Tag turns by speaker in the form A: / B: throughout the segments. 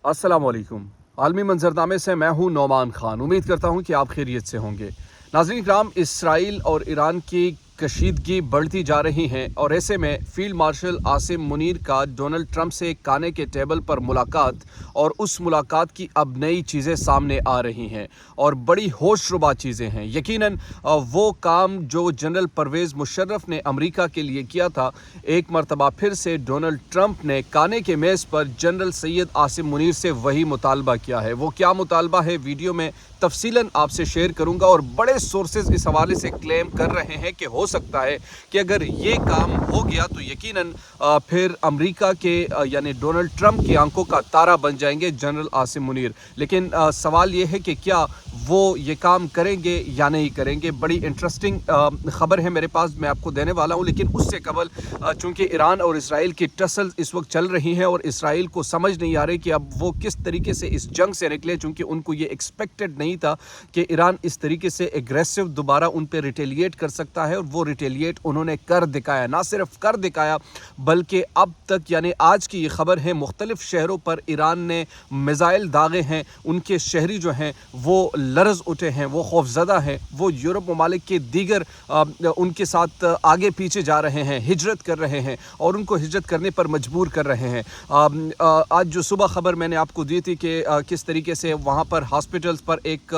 A: अस्सलाम वालेकुम। आलमी मंजरनामे से मैं हूं नौमान खान। उम्मीद करता हूं कि आप खैरियत से होंगे। नाज़रीन इकराम, इसराइल और ईरान की कशीदगी बढ़ती जा रही हैं और ऐसे में फील्ड मार्शल आसिम मुनीर का डोनाल्ड ट्रंप से खाने के टेबल पर मुलाकात और उस मुलाकात की अब नई चीज़ें सामने आ रही हैं और बड़ी होशरुबा चीज़ें हैं। यकीनन वो काम जो जनरल परवेज़ मुशर्रफ ने अमेरिका के लिए किया था, एक मरतबा फिर से डोनाल्ड ट्रंप ने खाने के मेज़ पर जनरल सैयद आसिम मुनीर से वही मुतालबा किया है। वो क्या मुतालबा है, वीडियो में तफसीलन आपसे शेयर करूंगा और बड़े सोर्सेज इस हवाले से क्लेम कर रहे हैं कि हो सकता है कि अगर ये काम हो गया तो यकीनन फिर अमेरिका के यानी डोनाल्ड ट्रंप की आंखों का तारा बन जाएंगे जनरल आसिम मुनीर। लेकिन सवाल ये है कि क्या वो ये काम करेंगे या नहीं करेंगे। बड़ी इंटरेस्टिंग ख़बर है मेरे पास, मैं आपको देने वाला हूँ। लेकिन उससे कबल चूँकि ईरान और इसराइल की टसल इस वक्त चल रही हैं और इसराइल को समझ नहीं आ रही कि अब वो किस तरीके से इस जंग से निकले, चूँकि उनको ये एक्सपेक्टेड नहीं था कि ईरान इस तरीके से एग्रेसिव दोबारा उन पर रिटेलिएट कर सकता है। और वो रिटेलिएट उन्होंने कर दिखाया, ना सिर्फ कर दिखाया बल्कि अब तक यानी आज की ये खबर है मुख्तलिफ शहरों पर ईरान ने मिसाइल दागे हैं, उनके शहरी जो हैं वो लरज़ उठे हैं, वो खौफज़दा हैं, वो यूरोप ममालिक के दीगर उनके साथ आगे पीछे जा रहे हैं, हिजरत कर रहे हैं और उनको हिजरत करने पर मजबूर कर रहे हैं। आज जो सुबह ख़बर मैंने आपको दी थी कि किस तरीके से वहाँ पर हॉस्पिटल्स पर एक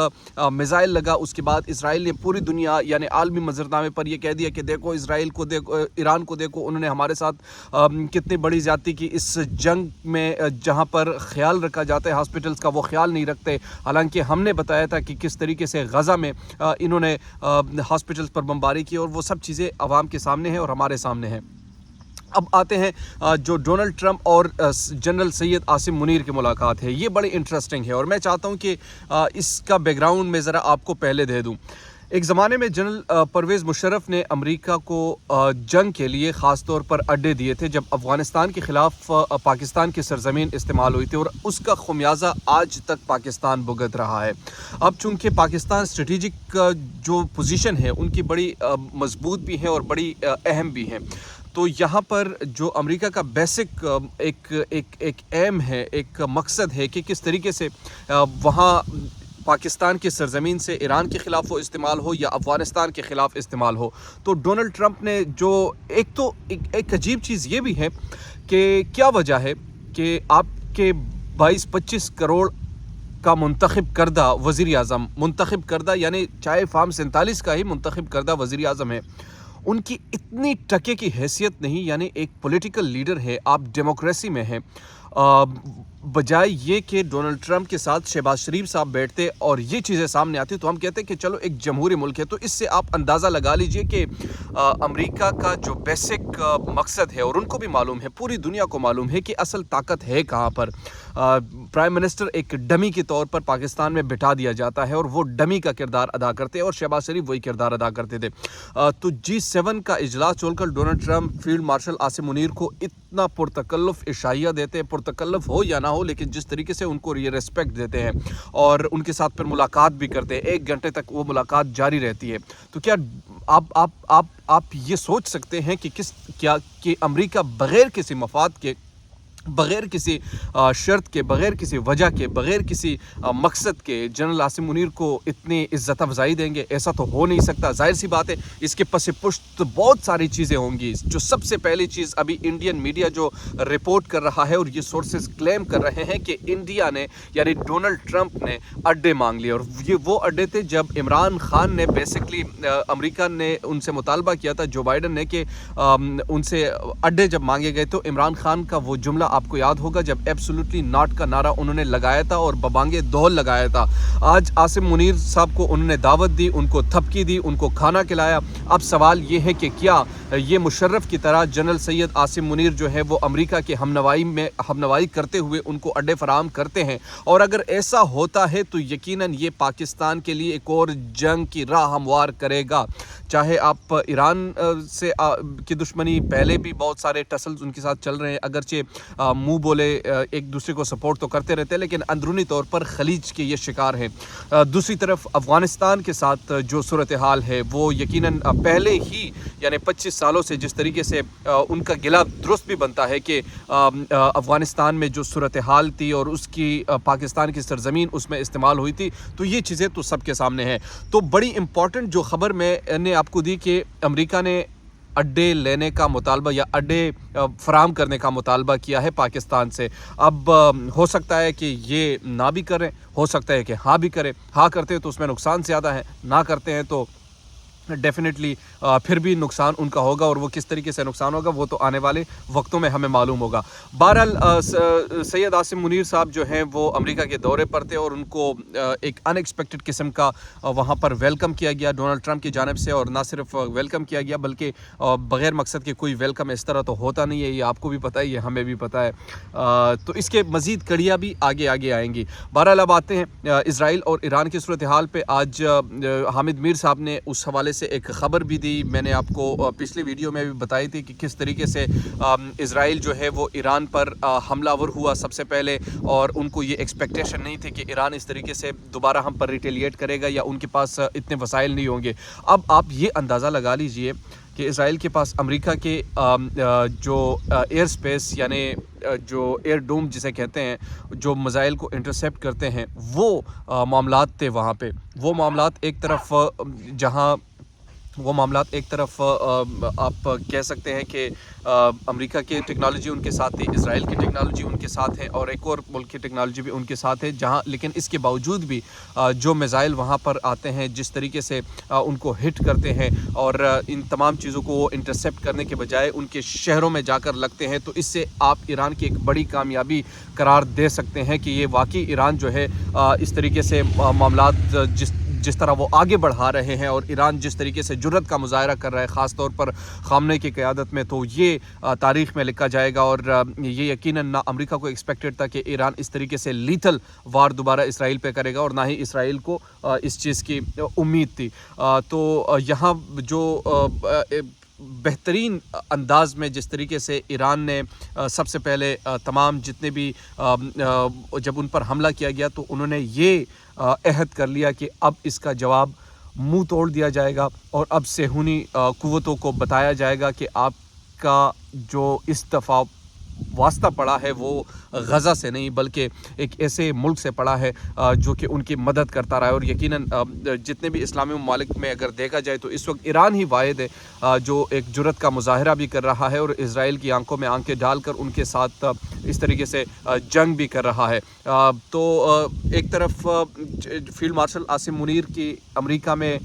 A: मिसाइल लगा, उसके बाद इसराइल ने पूरी दुनिया यानी आलमी मंजरनामे पर यह कह दिया कि देखो इसराइल को देखो, ईरान को देखो, उन्होंने हमारे साथ कितनी बड़ी ज़्यादती की इस जंग में। जहाँ पर ख्याल रखा जाता है हॉस्पिटल्स का, वो ख्याल नहीं रखते। हालांकि हमने बताया था कि किस तरीके से गज़ा में इन्होंने हॉस्पिटल्स पर बमबारी की और वो सब चीज़ें आवाम के सामने हैं और हमारे सामने हैं। अब आते हैं जो डोनाल्ड ट्रंप और जनरल सैयद आसिम मुनीर की मुलाकात है, ये बड़ी इंटरेस्टिंग है और मैं चाहता हूँ कि इसका बैकग्राउंड मैं ज़रा आपको पहले दे दूँ। एक ज़माने में जनरल परवेज़ मुशर्रफ ने अमेरिका को जंग के लिए ख़ास तौर पर अड्डे दिए थे जब अफ़गानिस्तान के ख़िलाफ़ पाकिस्तान की सरज़मीन इस्तेमाल हुई थी और उसका खुमियाज़ा आज तक पाकिस्तान भुगत रहा है। अब चूँकि पाकिस्तान स्ट्रेटिजिक जो पोजीशन है उनकी बड़ी मजबूत भी है और बड़ी अहम भी है, तो यहाँ पर जो अमेरिका का बेसिक एक एम है, एक मकसद है कि किस तरीके से वहाँ पाकिस्तान की सरज़मीन से ईरान के ख़िलाफ़ वो इस्तेमाल हो या अफ़गानिस्तान के ख़िलाफ़ इस्तेमाल हो। तो डोनाल्ड ट्रंप ने जो एक अजीब चीज़ ये भी है कि क्या वजह है कि आपके 22-25 करोड़ का मुंतखब करदा वज़ीर आज़म, मुंतखब करदा यानी चाहे फार्म 47 का ही मुंतखब करदा वज़ीर आज़म है, उनकी इतनी टके की हैसियत नहीं, यानी एक पॉलिटिकल लीडर है, आप डेमोक्रेसी में हैं, बजाय ये कि डोनाल्ड ट्रंप के साथ शहबाज शरीफ साहब बैठते और ये चीज़ें सामने आती तो हम कहते हैं कि चलो एक जमहूरी मुल्क है। तो इससे आप अंदाज़ा लगा लीजिए कि अमेरिका का जो बेसिक मकसद है, और उनको भी मालूम है, पूरी दुनिया को मालूम है कि असल ताकत है कहाँ पर। प्राइम मिनिस्टर एक डमी के तौर पर पाकिस्तान में बिठा दिया जाता है और वो डमी का किरदार अदा करते हैं और शहबाज शरीफ वही किरदार अदा करते थे। तो G7 का इजलास छोड़कर Donald Trump field marshal Asim Munir को इतना पुरतकल्लुफ़ इशाइया देते हैं, पुरतकल्लुफ़ हो या ना हो, लेकिन जिस तरीके से उनको ये रिस्पेक्ट देते हैं और उनके साथ फिर मुलाकात भी करते हैं, 1 घंटे तक वो मुलाकात जारी रहती है। तो क्या आप ये सोच सकते हैं कि अमेरिका बग़ैर किसी मफाद के, बग़ैर किसी शर्त के, बग़ैर किसी वजह के, बग़ैर किसी मकसद के जनरल आसिम मुनीर को इतनी इज़्ज़त अफ़ज़ाई देंगे? ऐसा तो हो नहीं सकता। ज़ाहिर सी बात है इसके पस पुश्त बहुत सारी चीज़ें होंगी। जो सबसे पहली चीज़ अभी इंडियन मीडिया जो रिपोर्ट कर रहा है और ये सोर्सेज क्लेम कर रहे हैं कि इंडिया ने यानी डोनाल्ड ट्रंप ने अड्डे मांग लिए और ये वो अड्डे थे जब इमरान खान ने बेसिकली अमेरिका ने उनसे मुतालबा किया था, जो बाइडन ने, कि उनसे अड्डे जब मांगे गए तो इमरान खान का वो जुमला आपको याद होगा जब एब्सोल्युटली नॉट का नारा उन्होंने लगाया था और बबांगे दौल लगाया था। आज आसिम मुनीर साहब को उन्होंने दावत दी, उनको थपकी दी, उनको खाना खिलाया। अब सवाल ये है कि क्या ये मुशर्रफ की तरह जनरल सैयद आसिम मुनीर जो है वो अमेरिका के हमनवाई करते हुए उनको अड्डे फराहम करते हैं? और अगर ऐसा होता है तो यकीनन ये पाकिस्तान के लिए एक और जंग की राह हमवार करेगा। चाहे आप ईरान से की दुश्मनी, पहले भी बहुत सारे टसल्स उनके साथ चल रहे हैं, अगरचे मुंह बोले एक दूसरे को सपोर्ट तो करते रहते हैं, लेकिन अंदरूनी तौर पर खलीज के ये शिकार हैं। दूसरी तरफ अफ़गानिस्तान के साथ जो सूरत हाल है वो यकीनन पहले ही यानी 25 सालों से जिस तरीके से उनका गिला दुरुस्त भी बनता है कि अफ़गानिस्तान में जो सूरत हाल थी और उसकी पाकिस्तान की सरज़मीन उसमें इस्तेमाल हुई थी, तो ये चीज़ें तो सबके सामने हैं। तो बड़ी इम्पॉर्टेंट जो ख़बर मैंने आपको दी कि अमेरिका ने अड्डे लेने का मुतालबा या अड्डे फराहम करने का मुतालबा किया है पाकिस्तान से। अब हो सकता है कि ये ना भी करें, हो सकता है कि हाँ भी करें। हाँ करते हैं तो उसमें नुकसान ज़्यादा है, ना करते हैं तो डेफिनेटली फिर भी नुकसान उनका होगा, और वो किस तरीके से नुकसान होगा वो तो आने वाले वक्तों में हमें मालूम होगा। बहरहाल सैयद आसिम मुनीर साहब जो हैं वो अमेरिका के दौरे पर थे और उनको एक अनएक्सपेक्टेड किस्म का वहाँ पर वेलकम किया गया डोनाल्ड ट्रंप की जानिब से, और ना सिर्फ वेलकम किया गया बल्कि बग़ैर मकसद के कोई वेलकम इस तरह तो होता नहीं है, ये आपको भी पता है, ये हमें भी पता है। तो इसके मज़ीद कड़ियाँ भी आगे आगे आएंगी। बहरहाल अब आते हैं इसराइल और ईरान की सूरत हाल पे। आज हामिद मीर साहब ने उस हवाले से एक ख़बर भी दी। मैंने आपको पिछली वीडियो में भी बताई थी कि किस तरीके से इसराइल जो है वो ईरान पर हमलावर हुआ सबसे पहले, और उनको ये एक्सपेक्टेशन नहीं थी कि ईरान इस तरीके से दोबारा हम पर रिटेलिएट करेगा या उनके पास इतने वसाइल नहीं होंगे। अब आप ये अंदाज़ा लगा लीजिए कि इसराइल के पास अमेरिका के जो एयर स्पेस यानी जो एयर डोम जिसे कहते हैं, जो मिसाइल को इंटरसेप्ट करते हैं, वो मामलात थे वहाँ पे। वो मामलात एक तरफ आप कह सकते हैं कि अमेरिका की टेक्नोलॉजी उनके साथ थी, इसराइल की टेक्नोलॉजी उनके साथ है, और एक और मुल्क की टेक्नोलॉजी भी उनके साथ है जहां, लेकिन इसके बावजूद भी जो मिसाइल वहां पर आते हैं, जिस तरीके से उनको हिट करते हैं और इन तमाम चीज़ों को वो इंटरसेप्ट करने के बजाय उनके शहरों में जाकर लगते हैं, तो इससे आप ईरान की एक बड़ी कामयाबी करार दे सकते हैं कि ये वाकई ईरान जो है इस तरीके से मामलात जिस तरह वो आगे बढ़ा रहे हैं और ईरान जिस तरीके से जुर्रत का मुजाहरा कर रहा है ख़ास तौर पर ख़ामनेई की क़यादत में, तो ये तारीख़ में लिखा जाएगा। और ये यकीनन ना अमेरिका को एक्सपेक्टेड था कि ईरान इस तरीके से लीथल वार दोबारा इसराइल पे करेगा, और ना ही इसराइल को इस चीज़ की उम्मीद थी। तो यहाँ जो बेहतरीन अंदाज़ में जिस तरीके से ईरान ने सबसे पहले तमाम जितने भी जब उन पर हमला किया गया तो उन्होंने ये अहद कर लिया कि अब इसका जवाब मुंह तोड़ दिया जाएगा, और अब सेहूनी कुव्वतों को बताया जाएगा कि आपका जो इस दफ़ा वास्ता पड़ा है वो गज़ा से नहीं बल्कि एक ऐसे मुल्क से पड़ा है जो कि उनकी मदद करता रहा है। और यकीनन जितने भी इस्लामी ममालिक में अगर देखा जाए तो इस वक्त ईरान ही वाहिद है जो एक जुर्रत का मुजाहरा भी कर रहा है और इसराइल की आंखों में आंखें डालकर उनके साथ इस तरीके से जंग भी कर रहा है। तो एक तरफ फील्ड मार्शल आसिम मुनीर की अमेरिका में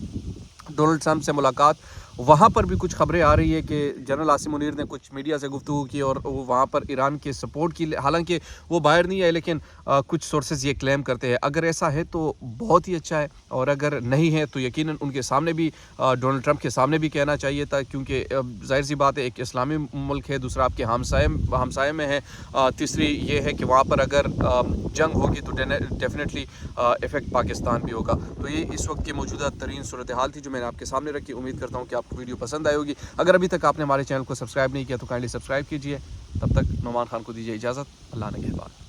A: डोनाल्ड ट्रंप से मुलाकात, वहाँ पर भी कुछ खबरें आ रही है कि जनरल आसिम मुनीर ने कुछ मीडिया से गुफ्तगू की और वो वहाँ पर ईरान के सपोर्ट की, हालांकि वो बाहर नहीं है, लेकिन कुछ सोर्सेज ये क्लेम करते हैं। अगर ऐसा है तो बहुत ही अच्छा है, और अगर नहीं है तो यकीनन उनके सामने भी डोनाल्ड ट्रंप के सामने भी कहना चाहिए था, क्योंकि जाहिर सी बात है एक इस्लामी मुल्क है, दूसरा आपके हमसाये में है, तीसरी ये है कि वहाँ पर अगर जंग होगी तो डेफिनेटली इफ़ेक्ट पाकिस्तान भी होगा। तो ये इस वक्त की मौजूदा तरीन सूरत हाल थी जो मैंने आपके सामने रखी। उम्मीद करता हूँ कि आपको वीडियो पसंद आई होगी। अगर अभी तक आपने हमारे चैनल को सब्सक्राइब नहीं किया तो काइंडली सब्सक्राइब कीजिए। तब तक नोमान खान को दीजिए इजाज़त। अल्लाह ने कहबान।